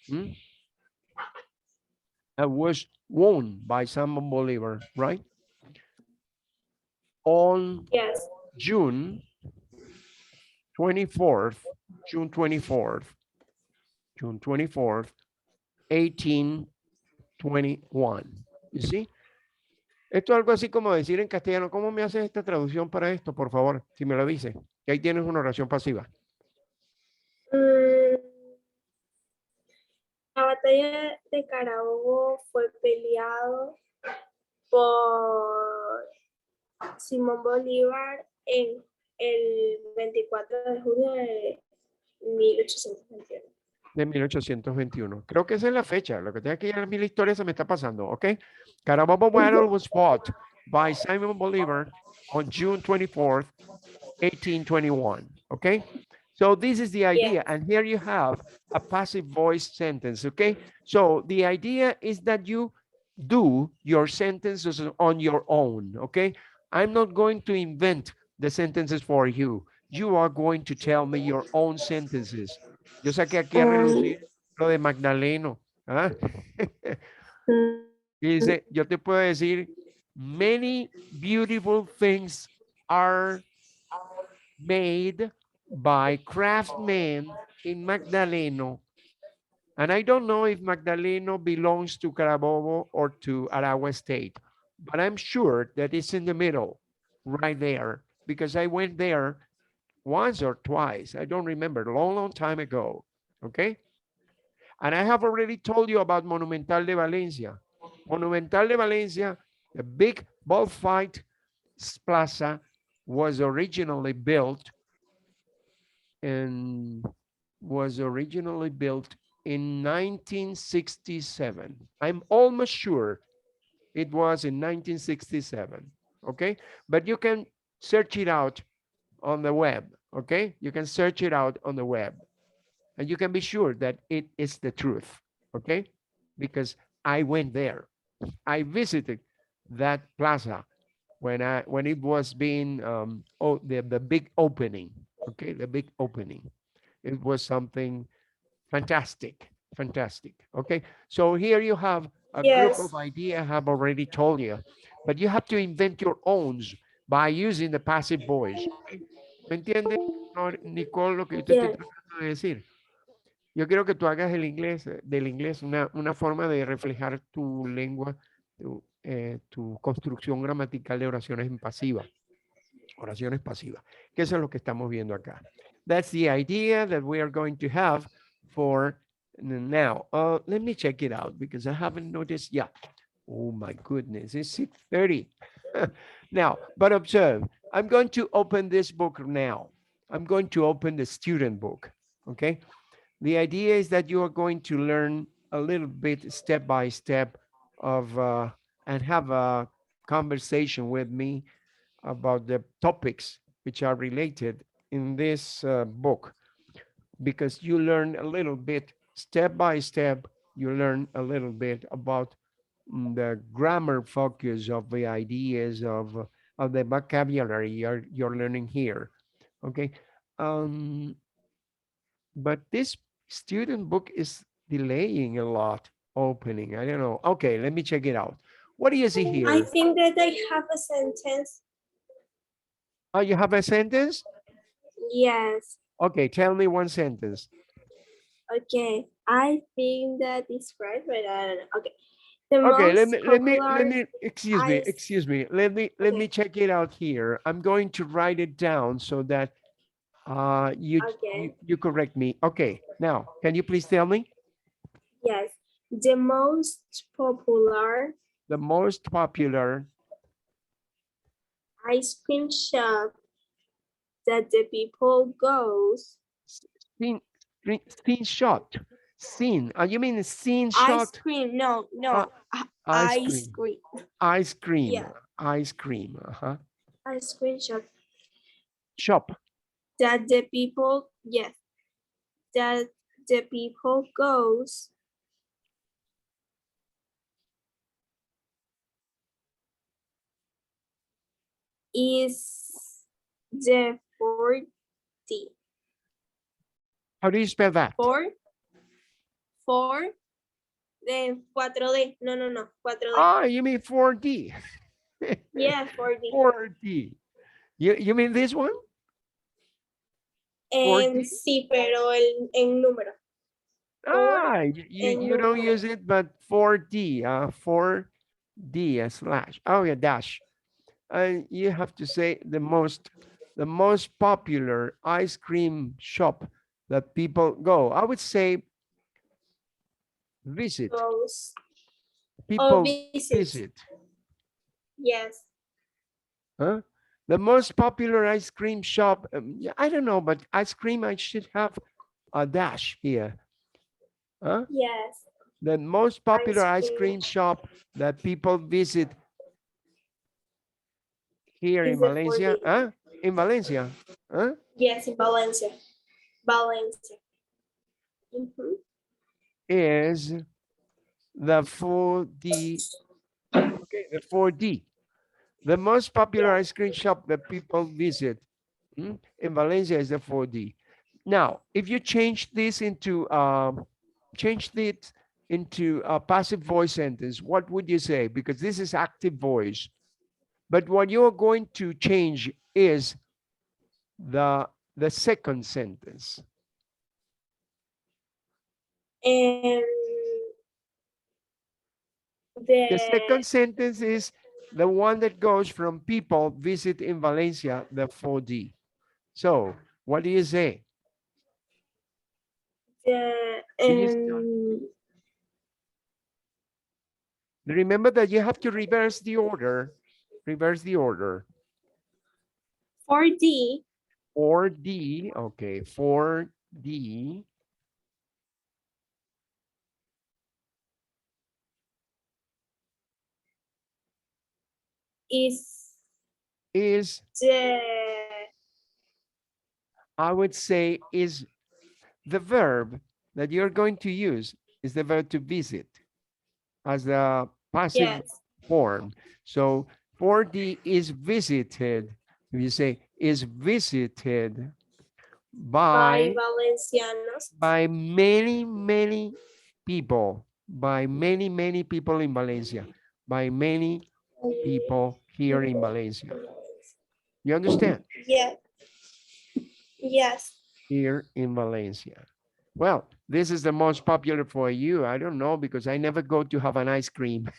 [SPEAKER 1] hmm, and was won by Simon Bolivar, right? On
[SPEAKER 2] Yes.
[SPEAKER 1] June 24th, June 24th, June 24th, 1821. You see? Esto es algo así como decir en castellano, ¿cómo me haces esta traducción para esto, por favor? Si me lo dice. Que ahí tienes una oración pasiva.
[SPEAKER 2] Mm, la batalla de Carabobo fue peleado por Simón Bolívar en el 24 de junio de 1821.
[SPEAKER 1] De 1821. Creo que esa es la fecha. Lo que tengo que ir a mí la historia se me está pasando, ¿ok? Carabobo Battle was fought by Simon Bolivar on June 24th, 1821, okay? So this is the idea,
[SPEAKER 2] Yes.
[SPEAKER 1] and here you have a passive voice sentence, okay? So the idea is that you do your sentences on your own, okay? I'm not going to invent the sentences for you. You are going to tell me your own sentences. Yo saqué aquí a
[SPEAKER 2] Um,
[SPEAKER 1] relucir lo de Magdaleno. ¿Ah?
[SPEAKER 2] mm,
[SPEAKER 1] Y dice, yo te puedo decir, many beautiful things are made by craftsmen in Magdaleno. And I don't know if Magdaleno belongs to Carabobo or to Aragua State, but I'm sure that it's in the middle, right there, because I went there once or twice. I don't remember, a long, long time ago. Okay? And I have already told you about Monumental de Valencia. Monumental de Valencia, the big bullfight plaza, was originally built and was originally built in 1967. I'm almost sure it was in 1967. Okay, but you can search it out on the web. Okay, you can search it out on the web, and you can be sure that it is the truth. Okay, because I went there. I visited that plaza when it was being the big opening. Okay, the big opening. It was something fantastic, fantastic. Okay, so here you have a group
[SPEAKER 2] yes.
[SPEAKER 1] of ideas I have already told you, but you have to invent your own by using the passive voice. Okay? ¿Me entiendes, Nicole, lo que yo te estoy
[SPEAKER 2] Yes.
[SPEAKER 1] tratando de decir? Yo quiero que tú hagas del inglés una forma de reflejar tu lengua, tu construcción gramatical de oraciones en pasiva. Oraciones pasivas, que eso es lo que estamos viendo acá. That's the idea that we are going to have for now. Let me check it out because I haven't noticed. Yeah. Oh my goodness, it's 6:30. Now, but observe, I'm going to open this book now. I'm going to open the student book. Okay. The idea is that you are going to learn a little bit step by step of and have a conversation with me about the topics which are related in this book because you learn a little bit step by step. You learn a little bit about the grammar focus of the ideas of the vocabulary you're learning here. Okay. Um, but this student book is delaying a lot opening. I don't know. Okay, let me check it out. What do you see
[SPEAKER 2] I
[SPEAKER 1] here?
[SPEAKER 2] think that I have a sentence.
[SPEAKER 1] Oh, you have a sentence?
[SPEAKER 2] Yes.
[SPEAKER 1] Okay, tell me one sentence.
[SPEAKER 2] Okay. I think that is right, but I don't know. Okay. The
[SPEAKER 1] Okay,
[SPEAKER 2] most popular ice.
[SPEAKER 1] excuse me. Let me
[SPEAKER 2] Okay.
[SPEAKER 1] check it out here. I'm going to write it down so that
[SPEAKER 2] Okay.
[SPEAKER 1] you correct me. Okay, now can you please tell me
[SPEAKER 2] Yes. The most popular
[SPEAKER 1] the most popular
[SPEAKER 2] ice cream shop that the people goes.
[SPEAKER 1] screen, screenshot? Scene. You mean scene
[SPEAKER 2] Ice
[SPEAKER 1] shot?
[SPEAKER 2] cream. No,
[SPEAKER 1] Uh,
[SPEAKER 2] no.
[SPEAKER 1] ice
[SPEAKER 2] Ice
[SPEAKER 1] cream.
[SPEAKER 2] cream.
[SPEAKER 1] Ice cream.
[SPEAKER 2] Yeah,
[SPEAKER 1] Ice cream.
[SPEAKER 2] ice cream shop.
[SPEAKER 1] Shop.
[SPEAKER 2] That the people, yes, that the people goes is the 40.
[SPEAKER 1] How do you spell that?
[SPEAKER 2] Four, then 4D. No, no, no, 4D.
[SPEAKER 1] Ah, you mean 4D.
[SPEAKER 2] Yeah, 4D.
[SPEAKER 1] 4D. You mean this one? 4D?
[SPEAKER 2] Sí, pero en número. Four
[SPEAKER 1] Ah, you
[SPEAKER 2] en
[SPEAKER 1] don't
[SPEAKER 2] número.
[SPEAKER 1] use it, but 4D, 4D, a slash. Oh, yeah, dash. You have to say the most popular ice cream shop that people go. I would say visit.
[SPEAKER 2] Goes. Oh,
[SPEAKER 1] People
[SPEAKER 2] visit.
[SPEAKER 1] visit.
[SPEAKER 2] Yes.
[SPEAKER 1] Huh? The most popular ice cream shop. Yeah, I don't know, but ice cream, I should have a dash here. Huh?
[SPEAKER 2] Yes.
[SPEAKER 1] The most popular
[SPEAKER 2] Ice
[SPEAKER 1] ice
[SPEAKER 2] cream
[SPEAKER 1] cream shop that people visit here in
[SPEAKER 2] is the
[SPEAKER 1] Valencia.
[SPEAKER 2] 4D.
[SPEAKER 1] Huh? In Valencia. Huh?
[SPEAKER 2] Yes, in Valencia. Valencia.
[SPEAKER 1] Is the 4D. Okay, the 4D. The most popular
[SPEAKER 2] Yes.
[SPEAKER 1] ice cream shop that people visit in Valencia is the 4D. Now, if you change it into a passive voice sentence, what would you say? Because this is active voice. But what you're going to change is the the second sentence.
[SPEAKER 2] And
[SPEAKER 1] The
[SPEAKER 2] the
[SPEAKER 1] second sentence is the one that goes from people visit in Valencia, the 4D. So, what do you say?
[SPEAKER 2] the
[SPEAKER 1] Do you start?
[SPEAKER 2] and
[SPEAKER 1] Remember that you have to reverse the order. Reverse the order.
[SPEAKER 2] 4D
[SPEAKER 1] 4D, okay, 4D
[SPEAKER 2] is
[SPEAKER 1] is,
[SPEAKER 2] the
[SPEAKER 1] I would say, is the verb that you're going to use is the verb to visit as the passive
[SPEAKER 2] yes
[SPEAKER 1] form. So 4D is visited. If you say is visited
[SPEAKER 2] by
[SPEAKER 1] by
[SPEAKER 2] Valencianos.
[SPEAKER 1] many people, by many people in Valencia, by many people here in Valencia. You understand?
[SPEAKER 2] Yeah. Yes.
[SPEAKER 1] Here in Valencia. Well, this is the most popular for you. I don't know because I never go to have an ice cream.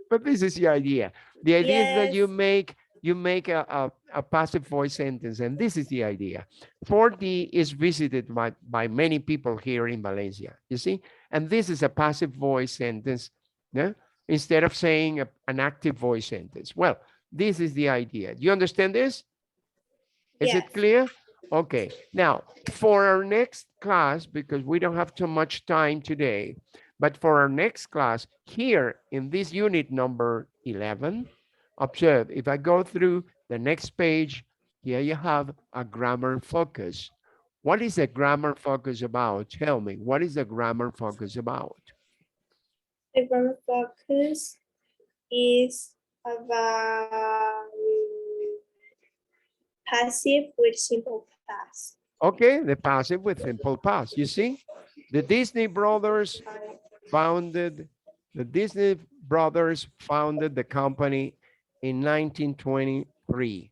[SPEAKER 1] But this is the idea. The idea is that
[SPEAKER 2] Yes.
[SPEAKER 1] you make a passive voice sentence, and this is the idea. 4D is visited by many people here in Valencia, you see? And this is a passive voice sentence, yeah? Instead of saying an active voice sentence. Well, this is the idea. Do you understand this? Is
[SPEAKER 2] Yes.
[SPEAKER 1] it clear? Okay. Now, for our next class, because we don't have too much time today, but for our next class, here in this unit number 11, observe, if I go through the next page, here you have a grammar focus. What is a grammar focus about? Tell me, what is a grammar focus about?
[SPEAKER 2] The grammar focus is about passive with simple past.
[SPEAKER 1] Okay, the passive with simple past. You see, the Disney brothers founded the Disney brothers founded the company in 1923.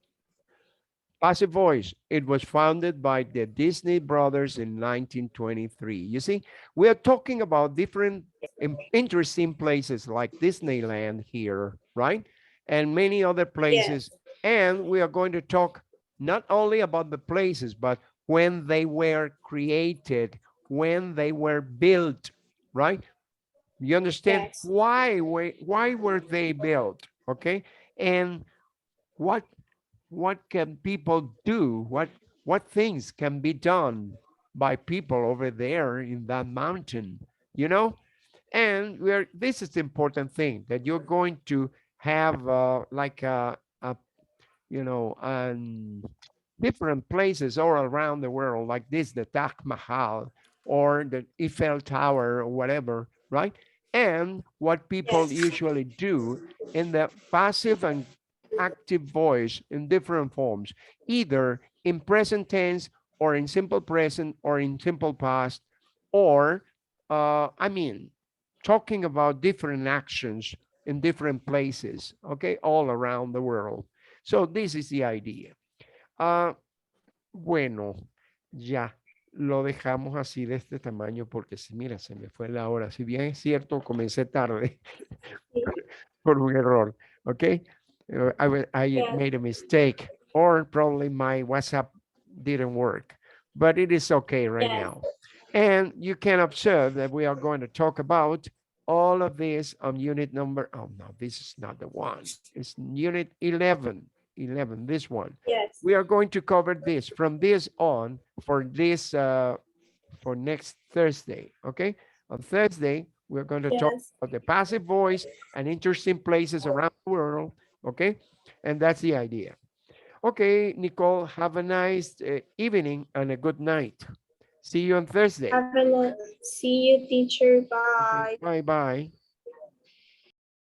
[SPEAKER 1] Passive voice. It was founded by the Disney brothers in 1923. You see, we are talking about different interesting places like Disneyland here, right? And many other places.
[SPEAKER 2] Yes.
[SPEAKER 1] And we are going to talk not only about the places, but when they were created, when they were built, right? You understand
[SPEAKER 2] Yes.
[SPEAKER 1] why were they built? Okay, and what what can people do? What things can be done by people over there in that mountain, you know? And we're this is the important thing that you're going to have like a different places all around the world, like this, the Taj Mahal or the Eiffel Tower or whatever, right? And what people
[SPEAKER 2] Yes.
[SPEAKER 1] usually do in the passive and active voice in different forms, either in present tense or in simple present or in simple past, or, I mean, talking about different actions in different places, okay, all around the world. So this is the idea. Ah, bueno, ya lo dejamos así de este tamaño porque si mira, se me fue la hora. Si bien es cierto, comencé tarde por un error, okay? I
[SPEAKER 2] Yes.
[SPEAKER 1] made a mistake or probably my WhatsApp didn't work, but it is okay right
[SPEAKER 2] Yes.
[SPEAKER 1] now. And you can observe that we are going to talk about all of this on unit number, oh no, this is not the one. It's unit 11, 11, this one.
[SPEAKER 2] Yes.
[SPEAKER 1] We are going to cover this from this on for this, for next Thursday, okay? On Thursday, we're going to talk
[SPEAKER 2] Yes.
[SPEAKER 1] about the passive voice and interesting places around the world, okay? And that's the idea. Okay, Nicole, have a nice evening and a good night. See you on Thursday.
[SPEAKER 2] Have a nice. See you, teacher.
[SPEAKER 1] Okay,
[SPEAKER 2] Bye.
[SPEAKER 1] bye bye.